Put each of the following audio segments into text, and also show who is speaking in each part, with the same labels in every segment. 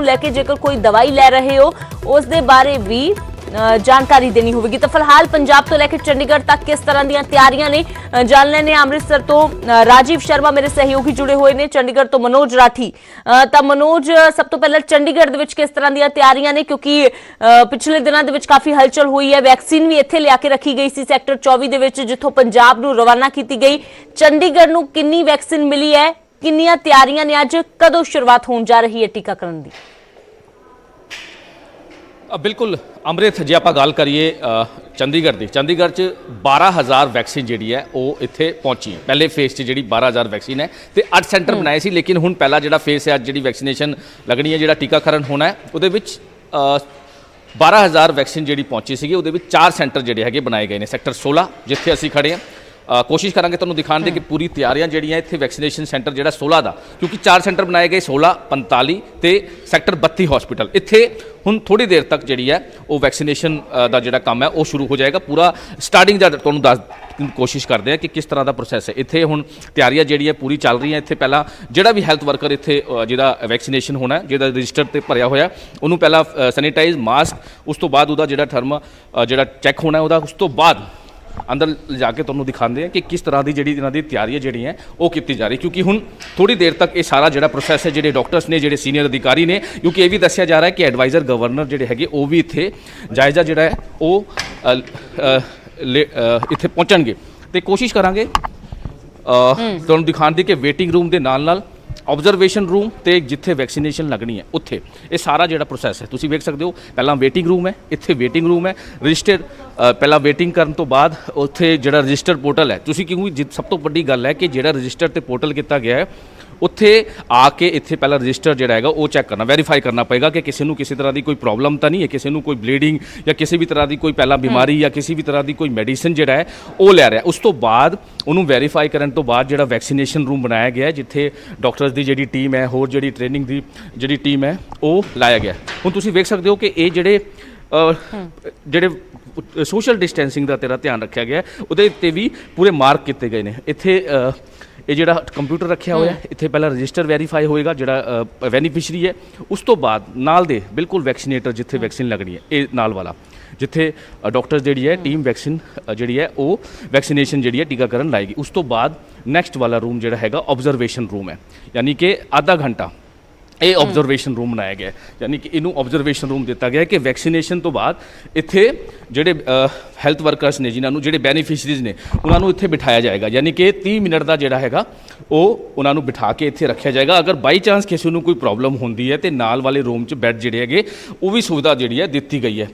Speaker 1: लैके जेकर कोई दवाई लै रहे हो उस दे बारे भी जानकारी देनी होगी। तो फिलहाल पंजाब तो लैके चंडीगढ़ तक किस तरह दी तैयारियां ने जान लेने। अमृतसर तो राजीव शर्मा मेरे सहयोगी जुड़े हुए ने, चंडीगढ़ तो मनोज राठी। तो मनोज, सब तो पहले चंडीगढ़ दे विच किस तरह दी तैयारियां ने, क्योंकि पिछले दिनों दे विच काफी हलचल हुई है। वैक्सीन भी इत्थे लिया के रखी गई सी सैक्टर 24 दे विच, जिथों पंजाब नूं रवाना की गई। चंडीगढ़ नूं किन्नी वैक्सीन मिली है, किन्नियां तैयारियां ने, अज कदों शुरुआत होण जा रही है टीकाकरण दी?
Speaker 2: बिल्कुल अमृत, जे आप गल करिए चंडीगढ़ की, चंडीगढ़ च 12,000 वैक्सीन जी है वो इत्थे पहुंची है। पहले फेस से जी 12,000 वैक्सीन है तो 8 सेंटर बनाए सी, लेकिन हुण पहला जो फेस है, अज जी वैक्सीनेशन लगनी है, जो टीकाकरण होना है, वो 12,000 वैक्सीन जी पहुंची सी। वो 4 सेंटर जोड़े है बनाए गए हैं। सैक्टर 16 जिथे असी खड़े हैं, कोशिश करांगे तुहानूं दिखाने की पूरी तैयारियां जिहड़ियां इत्थे वैक्सीनेशन सेंटर जिहड़ा 16 का, क्योंकि 4 सेंटर बनाए गए, 16, 45 ते सैक्टर 32 हॉस्पिटल। इत्थे हुण थोड़ी देर तक जिहड़ी है वो वैक्सीनेशन का जिहड़ा काम है वो शुरू हो जाएगा। पूरा स्टार्टिंग दा तुहानूं दस कोशिश करते हैं कि किस तरह का प्रोसैस है। इत्थे हुण तैयारियां जिहड़ी है पूरी चल रही हैं। इत्थे पहला जिहड़ा भी हैल्थ वर्कर इत्थे जिहदा वैक्सीनेशन होना है, जिहदा रजिस्टर ते भरिया होया, उहनूं पहला सैनिटाइज मास्क, उस तो बाद उहदा जिहड़ा थर्म जिहड़ा चैक होना है, उस तो बाद अंदर जाके तुहानूं दिखाते हैं कि किस तरह की जी इन्हां दी तैयारियां जिहड़ियां हैं वो की जा रही। क्योंकि हुण थोड़ी देर तक ये सारा जिहड़ा प्रोसैस है, जिहड़े डॉक्टर्स ने, जिहड़े सीनियर अधिकारी ने, क्योंकि ये भी दस्सिया जा रहा है कि एडवाइज़र गवर्नर जिहड़े हैगे वो भी इत्थे जायजा जिहड़ा है वो इत्थे पहुंचणगे। ते कोशिश करांगे तुहानूं दिखाण दी कि वेटिंग रूम दे नाल ऑब्जरवेशन रूम ते जिथे वैक्सीनेशन लगनी है उत्थे ये सारा जिहड़ा प्रोसैस है तुसीं वेख सकते हो। पहला वेटिंग रूम है, इत्थे वेटिंग रूम है, रजिस्टर पहला वेटिंग करन तो बाद उत्थे जिहड़ा रजिस्टर पोर्टल है, तुसीं क्योंकि सब तो वड्डी गल है कि जिहड़ा रजिस्टर ते पोर्टल किया गया है, उत्थे आके इत्थे पहला रजिस्टर जिहड़ा हैगा वो चैक करना, वेरीफाई करना पएगा कि किसी नूं किसी तरह की कोई प्रॉब्लम तो नहीं है, किसी नूं कोई ब्लीडिंग या किसी भी तरह की कोई पहला बीमारी या किसी भी तरह की कोई मेडिसिन जिहड़ा है वो लै रहा है। उस तो बाद उन्होंने वेरीफाई करन तो बाद जिहड़ा वैक्सीनेशन रूम बनाया गया है, जिथे डॉक्टर्स की जिहड़ी टीम है, होर जिहड़ी ट्रेनिंग की जिहड़ी टीम है वो लाया गया। हुण तुसीं वेख सकते हो कि ये जिहड़े सोशल डिस्टेंसिंग का तेरा ध्यान रखा गया है, उहदे उत्ते भी पूरे मार्क किए गए हैं। इत्थे ये जिहड़ा कंप्यूटर रखा हुआ है, इत्थे पहला रजिस्टर वेरीफाई होएगा जिहड़ा बेनीफिशरी है, उस तो बाद नाल दे बिल्कुल वैक्सीनेटर जिथे वैक्सीन लगनी है, ये नाल वाला जिथे डॉक्टर्स जिहड़ी है टीम वैक्सीन जिहड़ी है वो वैक्सीनेशन जिहड़ी है टीकाकरण लाएगी। उस तो बाद नैक्सट वाला रूम जिहड़ा हैगा ऑब्जरवेशन रूम है, यानी कि आधा घंटा ये ऑब्जरवेशन रूम बनाया गया, यानी कि इनू ऑब्जरवेशन रूम दिता गया कि वैक्सीनेशन तो बाद इत्थे जिहड़े हैल्थ वर्कर्स ने, जिन्होंने जिहड़े बेनीफिशरीज ने, उन्होंने इत्थे बिठाया जाएगा, यानी कि 30 मिनट का जिहड़ा हैगा वो उन्होंने बिठा के इत्थे रखा जाएगा। अगर बाई चांस किसी को कोई प्रॉब्लम होंदी है तो नाल वाले रूम च बैड जिहड़े हैगे वो भी सुविधा जिहड़ी है दित्ती गई है।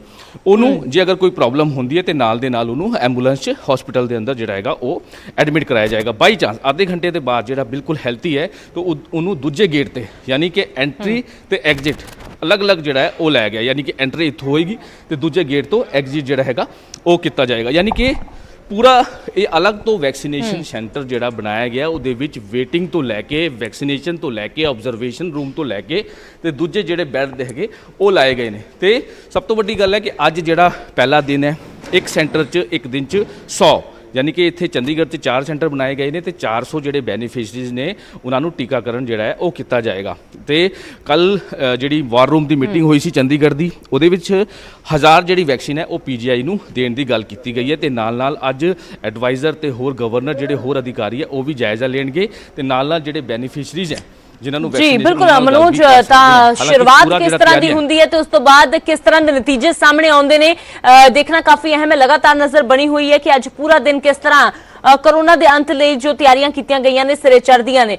Speaker 2: उन्होंने जे अगर कोई प्रॉब्लम होंदी है तो नाल दे नाल उन्होंने एंबूलेंस च हॉस्पिटल के अंदर जिहड़ा हैगा वो एडमिट कराया जाएगा। बाई चांस आधे घंटे के बाद जिहड़ा बिल्कुल हैल्थी है तो उन्होंने दूजे गेट पर, यानी कि एंट्री तो एग्जिट अलग अलग जिहड़ा है वो लाया गया, यानी कि एंट्री इत्थों होएगी तो दूजे गेट तो एग्जिट जिहड़ा हैगा वो किया जाएगा। यानी कि पूरा ये अलग तो वैक्सीनेशन सेंटर जिहड़ा बनाया गया, उहदे विच वेटिंग तो लैके वैक्सीनेशन तो लैके ऑब्जरवेशन रूम तो लैके ते दूजे जिहड़े बैड हैगे वो लाए गए हैं। तो सब तो वड्डी गल है कि अज जिहड़ा पहला दिन है, एक सेंटर च एक दिन च 100, यानी कि इत्थे चंडीगढ़ से 4 सेंटर बनाए गए हैं तो 400 जिहड़े बेनीफिशरीज ने उन्होंने टीकाकरण जिहड़ा है वो किया जाएगा। तो कल जिहड़ी वार रूम की मीटिंग हुई सी चंडीगढ़ की, उहदे विच 1000 जिहड़ी वैक्सीन है वो PGI नूं देण दी गल कीती गई है। तो नाल अज एडवाइज़र ते होर गवर्नर जिहड़े होर अधिकारी है वो भी जायजा लेणगे ते नाल जिहड़े बेनीफिशरीज है जिन्होंने
Speaker 1: जी बिल्कुल मनोज, शुरुआत किस तरह की होंदी है तो उस तो बाद किस तरह के नतीजे सामने आउंदे ने देखना काफी अहम है। लगातार नजर बनी हुई है कि अज पूरा दिन किस तरह कोरोना के अंत लई जो तैयारियां कीतियां गईयां ने सिरे चढ़दियां ने।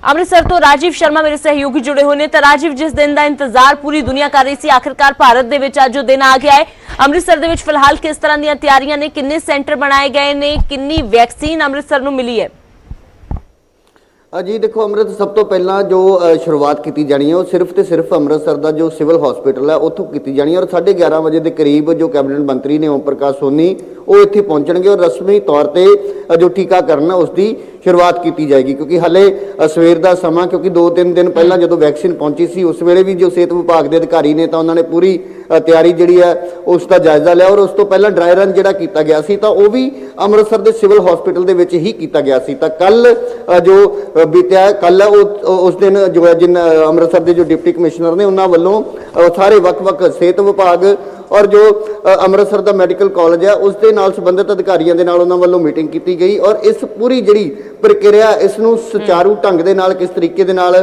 Speaker 1: अमृतसर तो राजीव शर्मा मेरे सहयोगी जुड़े हुए ने। तो राजीव, जिस दिन का इंतजार पूरी दुनिया कर रही थी, आखिरकार भारत दे विच अज दिन आ गया है। अमृतसर दे विच फिलहाल किस तरह दी तैयारियां ने, किन्ने सेंटर बनाए गए ने, किन्नी वैक्सीन अमृतसर नूं मिली है?
Speaker 3: जी देखो अमृत, सब तो पहला जो शुरुआत की जानी है वो सिर्फ तो सिर्फ अमृतसर का जो सिविल हॉस्पिटल है उत्थों की जानी है। और 11:30 बजे के करीब जो कैबिनेट मंत्री ने ओम प्रकाश सोनी वो इत्थे पहुंचणगे और रस्मी तौर पर जो टीकाकरण है उसकी शुरुआत की जाएगी। क्योंकि हले सवेर का समा, क्योंकि 2-3 दिन पहला जो वैक्सीन पहुंची सी उस वेले भी जो सेहत विभाग के अधिकारी ने तो उन्होंने पूरी ਤਿਆਰੀ ਜਿਹੜੀ ਹੈ ਉਸ ਦਾ ਜਾਇਜ਼ਾ ਲਿਆ। ਔਰ ਉਸ ਤੋਂ ਪਹਿਲਾਂ ਡਰਾਈ ਰਨ ਜਿਹੜਾ ਕੀਤਾ ਗਿਆ ਸੀ ਤਾਂ ਉਹ ਵੀ ਅੰਮ੍ਰਿਤਸਰ ਦੇ ਸਿਵਲ ਹਸਪੀਟਲ ਦੇ ਵਿੱਚ ਹੀ ਕੀਤਾ ਗਿਆ ਸੀ। ਤਾਂ ਕੱਲ ਜੋ ਬੀਤਿਆ ਕੱਲ ਉਸ ਦਿਨ ਜੋ ਹੈ ਅੰਮ੍ਰਿਤਸਰ ਦੇ ਜੋ ਡਿਪਟੀ ਕਮਿਸ਼ਨਰ ਨੇ ਉਹਨਾਂ ਵੱਲੋਂ ਸਾਰੇ ਵੱਖ-ਵੱਖ ਸਿਹਤ ਵਿਭਾਗ ਔਰ ਜੋ ਅੰਮ੍ਰਿਤਸਰ ਦਾ ਮੈਡੀਕਲ ਕਾਲਜ ਹੈ ਉਸ ਦੇ ਨਾਲ ਸੰਬੰਧਿਤ ਅਧਿਕਾਰੀਆਂ ਦੇ ਨਾਲ ਉਹਨਾਂ ਵੱਲੋਂ ਮੀਟਿੰਗ ਕੀਤੀ ਗਈ। ਔਰ ਇਸ ਪੂਰੀ ਜਿਹੜੀ ਪ੍ਰਕਿਰਿਆ ਇਸ ਨੂੰ ਸੁਚਾਰੂ ਢੰਗ ਦੇ ਨਾਲ ਕਿਸ ਤਰੀਕੇ ਦੇ ਨਾਲ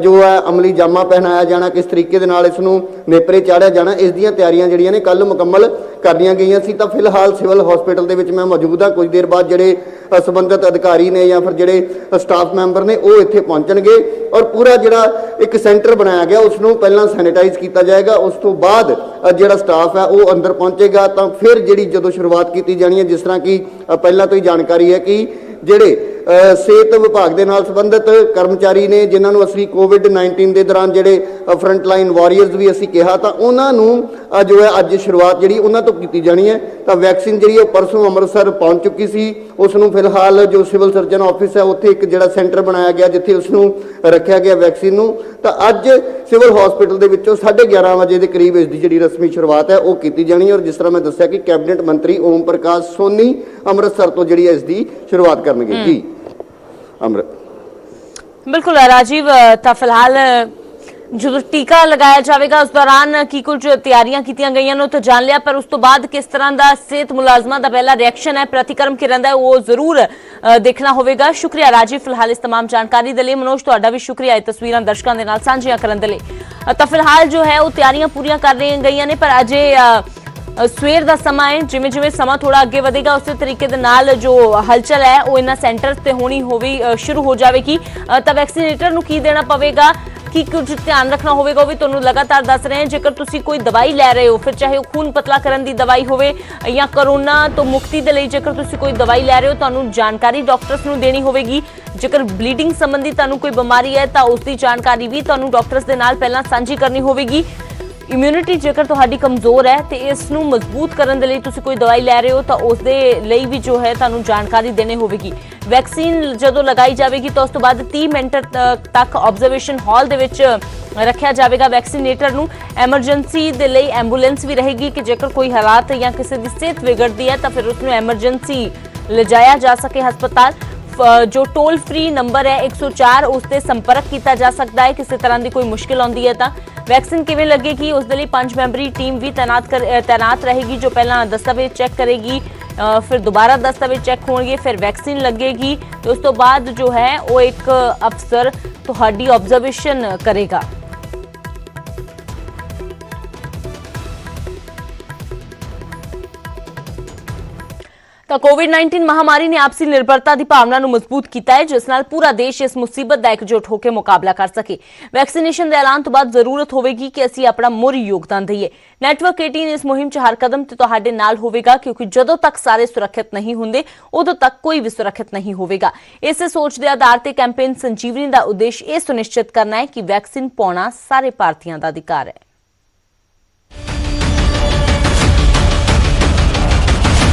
Speaker 3: ਜੋ ਹੈ ਅਮਲੀ ਜਾਮਾ ਪਹਿਨਾਇਆ ਜਾਣਾ, ਕਿਸ ਤਰੀਕੇ ਦੇ ਨਾਲ ਇਸ ਨੂੰ ਨੇਪਰੇ ਚਾੜਿਆ ਜਾਣਾ, ਇਸ ਦੀਆਂ ਤਿਆਰੀਆਂ ਜਿਹੜੀਆਂ ਨੇ ਕੱਲ ਮੁਕੰਮਲ ਕਰਨੀਆਂ ਗਈਆਂ ਸੀ। ਤਾਂ ਫਿਲਹਾਲ ਸਿਵਲ ਹਸਪੀਟਲ ਦੇ ਵਿੱਚ ਮੈਂ ਮੌਜੂਦ ਹਾਂ। ਕੁਝ ਦੇਰ ਬਾਅਦ ਜਿਹੜੇ ਸੰਬੰਧਿਤ ਅਧਿਕਾਰੀ ਨੇ ਜਾਂ ਫਿਰ ਜਿਹੜੇ ਸਟਾਫ ਮੈਂਬਰ ਨੇ ਉਹ ਇੱਥੇ ਪਹੁੰਚਣਗੇ ਔਰ ਪੂਰਾ ਜਿਹੜਾ ਇੱਕ ਸੈਂਟਰ ਬਣਾਇਆ ਗਿਆ ਉਸ ਨੂੰ ਪਹਿਲਾਂ ਸੈਨੀਟਾਈਜ਼ ਕੀਤਾ ਜਾਏਗਾ। ਉਸ ਤੋਂ ਬਾਅਦ ਜਿਹੜਾ ਸਟਾਫ ਹੈ ਉਹ ਅੰਦਰ ਪਹੁੰਚੇਗਾ। ਤਾਂ ਫਿਰ ਜਿਹੜੀ ਜਦੋਂ ਸ਼ੁਰੂਆਤ ਕੀਤੀ ਜਾਣੀ ਹੈ, ਜਿਸ ਤਰ੍ਹਾਂ ਕਿ ਪਹਿਲਾਂ ਤੋਂ ਹੀ ਜਾਣਕਾਰੀ ਹੈ ਕਿ ਜਿਹੜੇ ਸਿਹਤ ਵਿਭਾਗ ਦੇ ਨਾਲ ਸੰਬੰਧਿਤ ਕਰਮਚਾਰੀ ਨੇ ਜਿਨ੍ਹਾਂ ਨੂੰ ਅਸੀਂ ਕੋਵਿਡ-19 ਦੇ ਦੌਰਾਨ ਜਿਹੜੇ ਫਰੰਟ ਲਾਈਨ ਵਾਰੀਅਰਸ ਵੀ ਅਸੀਂ ਕਿਹਾ, ਤਾਂ ਉਹਨਾਂ ਨੂੰ ਜੋ ਹੈ ਅੱਜ ਸ਼ੁਰੂਆਤ ਜਿਹੜੀ ਉਹਨਾਂ ਤੋਂ ਕੀਤੀ ਜਾਣੀ ਹੈ। ਤਾਂ ਵੈਕਸੀਨ ਜਿਹੜੀ ਉਹ ਪਰਸੋਂ ਅੰਮ੍ਰਿਤਸਰ ਪਹੁੰਚ ਚੁੱਕੀ ਸੀ। ਉਸ ਨੂੰ ਫਿਲਹਾਲ ਜੋ ਸਿਵਲ ਸਰਜਨ ਆਫਿਸ ਹੈ ਉੱਥੇ ਇੱਕ ਜਿਹੜਾ ਸੈਂਟਰ ਬਣਾਇਆ ਗਿਆ ਜਿੱਥੇ ਉਸ ਨੂੰ ਰੱਖਿਆ ਗਿਆ ਵੈਕਸੀਨ ਨੂੰ। ਤਾਂ ਅੱਜ ਸਿਵਲ ਹਸਪੀਟਲ ਦੇ ਵਿੱਚੋਂ 11:30 ਵਜੇ ਦੇ ਕਰੀਬ ਇਸ ਦੀ ਜਿਹੜੀ ਰਸਮੀ ਸ਼ੁਰੂਆਤ ਹੈ ਉਹ ਕੀਤੀ ਜਾਣੀ ਹੈ। ਔਰ ਜਿਸ ਤਰ੍ਹਾਂ ਮੈਂ ਦੱਸਿਆ ਕਿ ਕੈਬਨਿਟ ਮੰਤਰੀ ਓਮ ਪ੍ਰਕਾਸ਼ ਸੋਨੀ ਅੰਮ੍ਰਿਤਸਰ ਤੋਂ ਜਿਹੜੀ ਇਸ ਦੀ ਸ਼ੁਰੂਆਤ ਕਰਨਗੇ। ਜੀ
Speaker 1: बिल्कुल राजीव, ਤਾਂ ਫਿਲਹਾਲ ਜਦੋਂ ਟੀਕਾ ਲਗਾਇਆ ਜਾਵੇਗਾ ਉਸ ਦੌਰਾਨ ਕੀ ਕੁਝ ਤਿਆਰੀਆਂ ਕੀਤੀਆਂ ਗਈਆਂ ਨੇ ਤਾਂ ਜਾਣ ਲਿਆ, ਪਰ ਉਸ ਤੋਂ ਬਾਅਦ ਕਿਸ ਤਰ੍ਹਾਂ ਦਾ ਸਿਹਤ ਮੁਲਾਜ਼ਮਾਂ ਦਾ ਪਹਿਲਾ ਰਿਐਕਸ਼ਨ ਹੈ, ਪ੍ਰਤੀਕਰਮ ਕੀ ਰਹਿੰਦਾ ਹੈ, ਉਹ ਜ਼ਰੂਰ ਦੇਖਣਾ ਹੋਵੇਗਾ। ਸ਼ੁਕਰੀਆ ਰਾਜੀਵ ਫਿਲਹਾਲ ਇਸ तमाम ਜਾਣਕਾਰੀ ਦੇ ਲਈ। ਮਨੋਜ, ਤੁਹਾਡਾ ਵੀ ਸ਼ੁਕਰੀਆ ਇਹ ਤਸਵੀਰਾਂ ਦਰਸ਼ਕਾਂ ਦੇ ਨਾਲ ਸਾਂਝੀਆਂ ਕਰਨ ਦੇ ਲਈ। ਤਾਂ ਫਿਲਹਾਲ ਜੋ ਹੈ ਉਹ ਤਿਆਰੀਆਂ ਪੂਰੀਆਂ ਕਰ ਰਹੀਆਂ ਗਈਆਂ ਨੇ, ਪਰ ਅਜੇ ਸਵੇਰ ਦਾ ਸਮਾਂ ਹੈ। ਜਿਵੇਂ ਜਿਵੇਂ ਸਮਾਂ ਥੋੜਾ ਅੱਗੇ ਵਧੇਗਾ ਉਸੇ ਤਰੀਕੇ ਦੇ ਨਾਲ ਜੋ ਹਲਚਲ ਹੈ ਉਹ ਇਹਨਾਂ ਸੈਂਟਰਸ ਤੇ ਹੋਣੀ ਸ਼ੁਰੂ ਹੋ ਜਾਵੇਗੀ। ਤਾਂ ਵੈਕਸੀਨੇਟਰ ਨੂੰ ਕੀ ਦੇਣਾ ਪਵੇਗਾ, ਕੀ ਕੁਝ ਧਿਆਨ ਰੱਖਣਾ ਹੋਵੇਗਾ, ਉਹ ਵੀ ਤੁਹਾਨੂੰ ਲਗਾਤਾਰ ਦੱਸ ਰਹੇ ਹਾਂ। ਜੇਕਰ ਤੁਸੀਂ ਕੋਈ ਦਵਾਈ ਲੈ ਰਹੇ ਹੋ, ਫਿਰ ਚਾਹੇ ਉਹ ਖੂਨ ਪਤਲਾ ਕਰਨ ਦੀ ਦਵਾਈ ਹੋਵੇ ਜਾਂ ਕੋਰੋਨਾ ਤੋਂ ਮੁਕਤੀ ਦੇ ਲਈ ਜੇਕਰ ਤੁਸੀਂ ਕੋਈ ਦਵਾਈ ਲੈ ਰਹੇ ਹੋ, ਤੁਹਾਨੂੰ ਜਾਣਕਾਰੀ ਡਾਕਟਰਸ ਨੂੰ ਦੇਣੀ ਹੋਵੇਗੀ। ਜੇਕਰ ਬਲੀਡਿੰਗ ਸੰਬੰਧੀ ਤੁਹਾਨੂੰ ਕੋਈ ਬਿਮਾਰੀ ਹੈ ਤਾਂ ਉਸ ਦੀ ਜਾਣਕਾਰੀ ਵੀ ਤੁਹਾਨੂੰ ਡਾਕਟਰਸ ਦੇ ਨਾਲ ਪਹਿਲਾਂ ਸਾਂਝੀ ਕਰਨੀ ਹੋਵੇਗੀ। ਇਮਿਊਨਿਟੀ ਜੇਕਰ ਤੁਹਾਡੀ ਕਮਜ਼ੋਰ ਹੈ ਤੇ ਇਸ ਨੂੰ ਮਜ਼ਬੂਤ ਕਰਨ ਦੇ ਲਈ ਤੁਸੀਂ ਕੋਈ ਦਵਾਈ ਲੈ ਰਹੇ ਹੋ ਤਾਂ ਉਸ ਦੇ ਲਈ ਵੀ ਜੋ ਹੈ ਤੁਹਾਨੂੰ ਜਾਣਕਾਰੀ ਦੇਣੀ ਹੋਵੇਗੀ। ਵੈਕਸੀਨ ਜਦੋਂ ਲਗਾਈ ਜਾਵੇਗੀ ਤਾਂ ਉਸ ਤੋਂ ਬਾਅਦ 30 ਮਿੰਟ ਤੱਕ ਆਬਜ਼ਰਵੇਸ਼ਨ ਹਾਲ ਦੇ ਵਿੱਚ ਰੱਖਿਆ ਜਾਵੇਗਾ ਵੈਕਸੀਨੇਟਰ ਨੂੰ। ਐਮਰਜੈਂਸੀ ਦੇ ਲਈ ਐਂਬੂਲੈਂਸ ਵੀ ਰਹੇਗੀ ਕਿ ਜੇਕਰ ਕੋਈ ਹਾਲਾਤ ਜਾਂ ਕਿਸੇ ਦੀ ਸਿਹਤ ਵਿਗੜਦੀ ਹੈ ਤਾਂ ਫਿਰ ਉਸ ਨੂੰ ਐਮਰਜੈਂਸੀ ਲਿਜਾਇਆ ਜਾ ਸਕੇ ਹਸਪਤਾਲ। जो टोल फ्री नंबर है 104 उस ते संपर्क किया जा सकता है किसी तरह की कोई मुश्किल आती है। तो वैक्सीन किवें लगेगी उस दे लई 5 मैंबरी टीम भी तैनात रहेगी जो पहला दस्तावेज चैक करेगी, फिर दोबारा दस्तावेज चैक होंगे, फिर वैक्सीन लगेगी। तो उस तो बाद जो है वो एक अफसर तुहाडी ऑब्जर्वेशन करेगा। ਤਾਂ ਕੋਵਿਡ-19 ਮਹਾਮਾਰੀ ਨੇ ਆਪਸੀ ਨਿਰਭਰਤਾ ਦੀ ਭਾਵਨਾ ਨੂੰ ਮਜ਼ਬੂਤ ਕੀਤਾ ਹੈ ਜਿਸ ਨਾਲ ਪੂਰਾ ਦੇਸ਼ ਇਸ ਮੁਸੀਬਤ ਦਾ ਇਕਜੁੱਟ ਹੋ ਕੇ ਮੁਕਾਬਲਾ ਕਰ ਸਕੇ। ਵੈਕਸੀਨੇਸ਼ਨ ਦੇ ਐਲਾਨ ਤੋਂ ਬਾਅਦ ਜ਼ਰੂਰਤ ਹੋਵੇਗੀ ਕਿ ਅਸੀਂ ਆਪਣਾ ਮੋਹਰੀ ਯੋਗਦਾਨ ਦਈਏ। ਨੈਟਵਰਕ 18 ਇਸ ਮੁਹਿੰਮ 'ਚ ਹਰ ਕਦਮ ਤੇ ਤੁਹਾਡੇ ਨਾਲ ਹੋਵੇਗਾ ਕਿਉਂਕਿ ਜਦੋਂ ਤੱਕ ਸਾਰੇ ਸੁਰੱਖਿਅਤ ਨਹੀਂ ਹੁੰਦੇ ਉਦੋਂ ਤੱਕ ਕੋਈ ਵੀ ਸੁਰੱਖਿਅਤ ਨਹੀਂ ਹੋਵੇਗਾ। ਇਸੇ ਸੋਚ ਦੇ ਆਧਾਰ ਤੇ ਕੈਂਪੇਨ ਸੰਜੀਵਨੀ ਦਾ ਉਦੇਸ਼ ਇਹ ਸੁਨਿਸ਼ਚਿਤ ਕਰਨਾ ਹੈ ਕਿ ਵੈਕਸੀਨ ਪਾਉਣਾ ਸਾਰੇ ਭਾਰਤੀਆਂ ਦਾ ਅਧਿਕਾਰ ਹੈ।